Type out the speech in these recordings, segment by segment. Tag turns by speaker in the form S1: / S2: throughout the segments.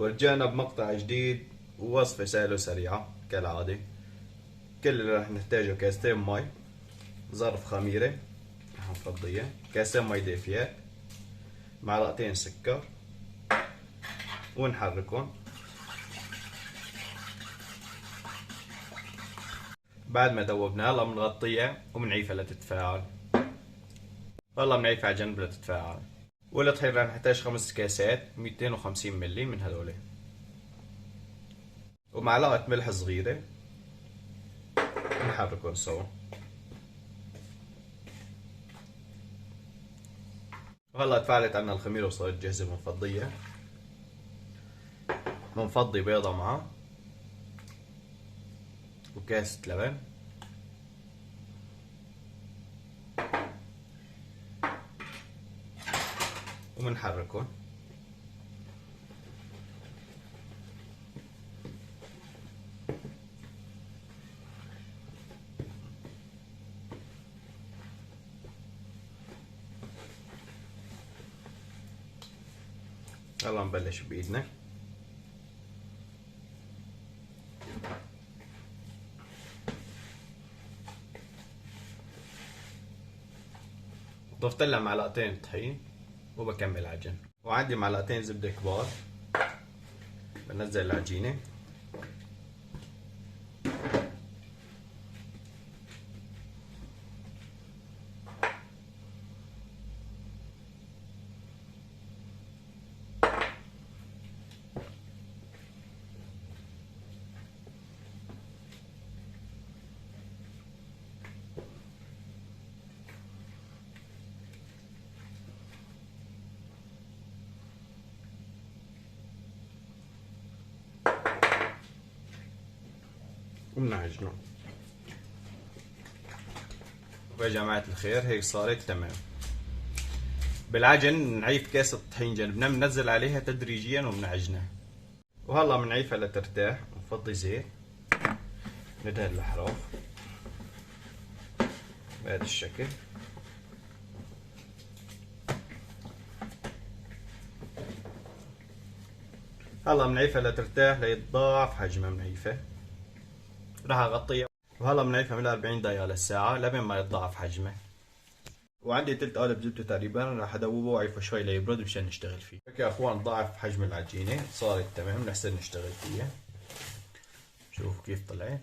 S1: ورجعنا بمقطع جديد ووصفة سهلة وسريعة كالعادة. كل اللي رح نحتاجه كاستين مي، ظرف خميرة رح نفضيها، كاسين مي دافية، معلقتين سكر، ونحركهم. بعد ما ذوبناها هلا بنغطيها وبنعيفها لتتفاعل. هلا بنعيفها على جنب لتتفاعل. والطحين رح نحتاج 5 كاسات 250 ملي من هذول، ومعلقة ملح صغيرة، نحركهم سوا. وهلا تفاعلت عنا الخميرة وصارت جاهزة بنفضيها. بنفضي بيضة معها وكاسة لبن، وبنحركهم. يلا نبلش بإيدنا. ضفت لها معلقتين طحين وبكمل عجن، وعندي معلقتين زبدة كبار. بنزل العجينة، وبنعجنه. ويا جماعة الخير هيك صارت تمام. بالعجن نعيف كاسة طحين جنبنا، بننزل عليها تدريجيا وبنعجنها. وهلا بنعيفها لترتاح، ونفضي زيت، ندهن الأحراف بهذا الشكل. هلا بنعيفها لترتاح ليتضاعف حجمها. بنعيفها راح اغطيها، وهلا بنعيفها من 40 دقيقة للساعة لبين ما يتضاعف حجمه. وعندي تلت قالب زبدة تقريبا، راح ادوبه واعيفه شوي ليبرد مشان نشتغل فيه. هيك يا اخوان ضاعف حجم العجينة، صارت تمام نحسن نشتغل فيها. شوفوا كيف طلعت.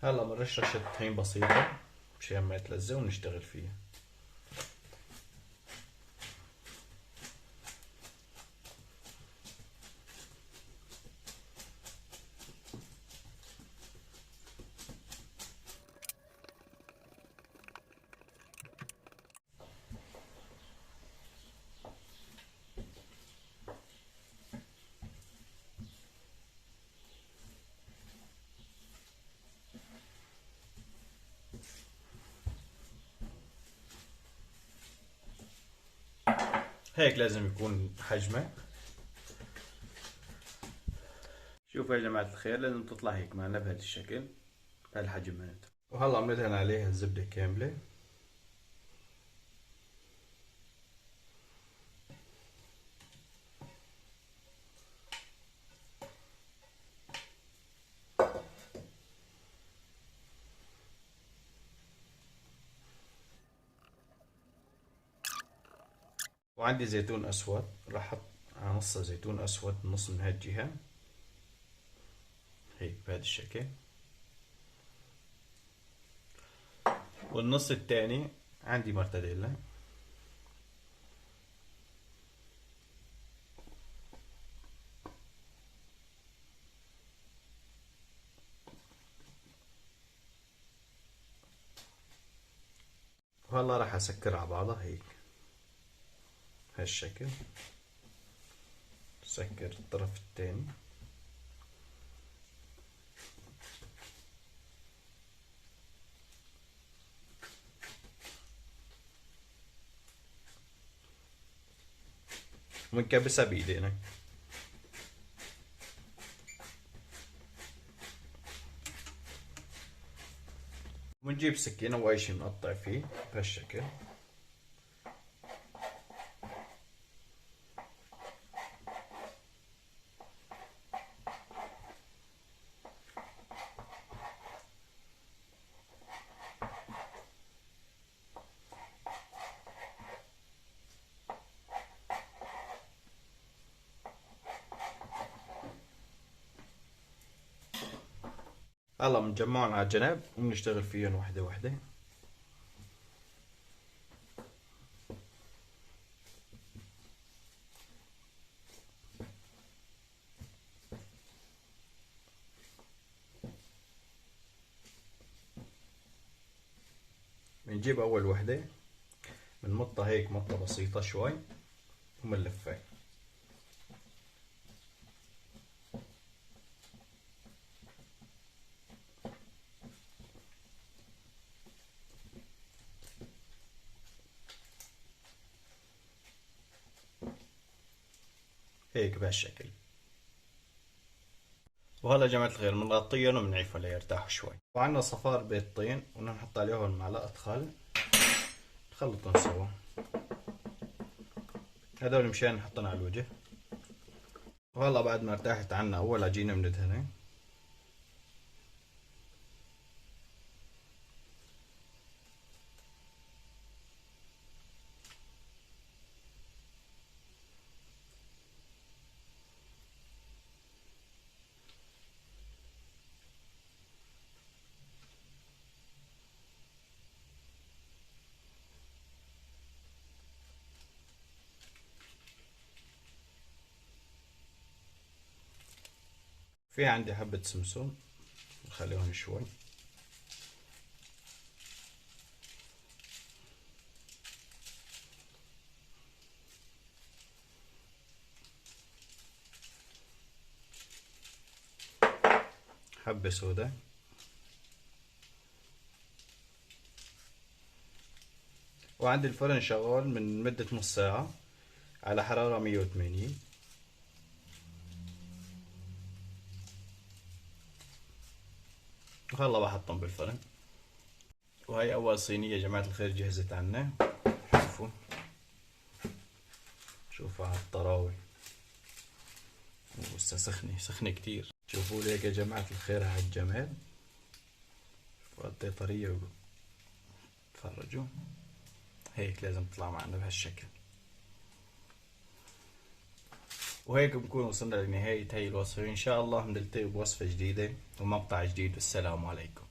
S1: هلا بنرش رشة طحين بسيطة مشان ما يتلزق ونشتغل فيها. هيك لازم يكون حجمه. شوفوا يا جماعة الخير، لازم تطلع هيك معنا بهذا الشكل، بهالحجم هذا. وهلا بندهن عليها الزبدة كاملة. وعندي زيتون اسود، راح احط على نص زيتون اسود، نص من هالجهة هيك بهذا الشكل، والنص الثاني عندي مرتديلا. وهلا راح اسكر على بعضها هيك هالشكل. سكر الطرف الثاني. ونكبسها بايدينا. ونجيب سكينة أو أي شي نقطع فيه بهالشكل. هلا بنجمعهم على جنب وبنشتغل فيهم وحدة وحدة. بنجيب أول وحدة بنمطها هيك مطة بسيطة شوي وبنلفها. هيك بهالشكل. وهلا جماعة الخير بنغطيهم وبنعيفهم ليرتاحوا شوي. وعندنا صفار بيضتين بدنا نحط عليهم معلقة خل نخلطهم سوا. هدول مشان نحطهم على الوجه. وهلا بعد ما ارتاحت عنا أول عجينة بندهنها. في عندي حبة سمسم نخليهم شوي. حبة سودا. وعندي الفرن شغال من مدة نص ساعة على حرارة 180. وهلا بحطهم بالفرن. وهي أول صينية يا جماعة الخير جهزت عنا. شوفوا شوفوا على الطراوة. لسه سخنة كتير. شوفوا لي هيك يا جماعة الخير على الجمال. شوفوا قد ايه طرية. تفرجوا هيك لازم تطلع معنا بهالشكل. وهيك بنكون وصلنا لنهاية هاي الوصفة. إن شاء الله بنلتقي بوصفة جديدة ومقطع جديد. والسلام عليكم.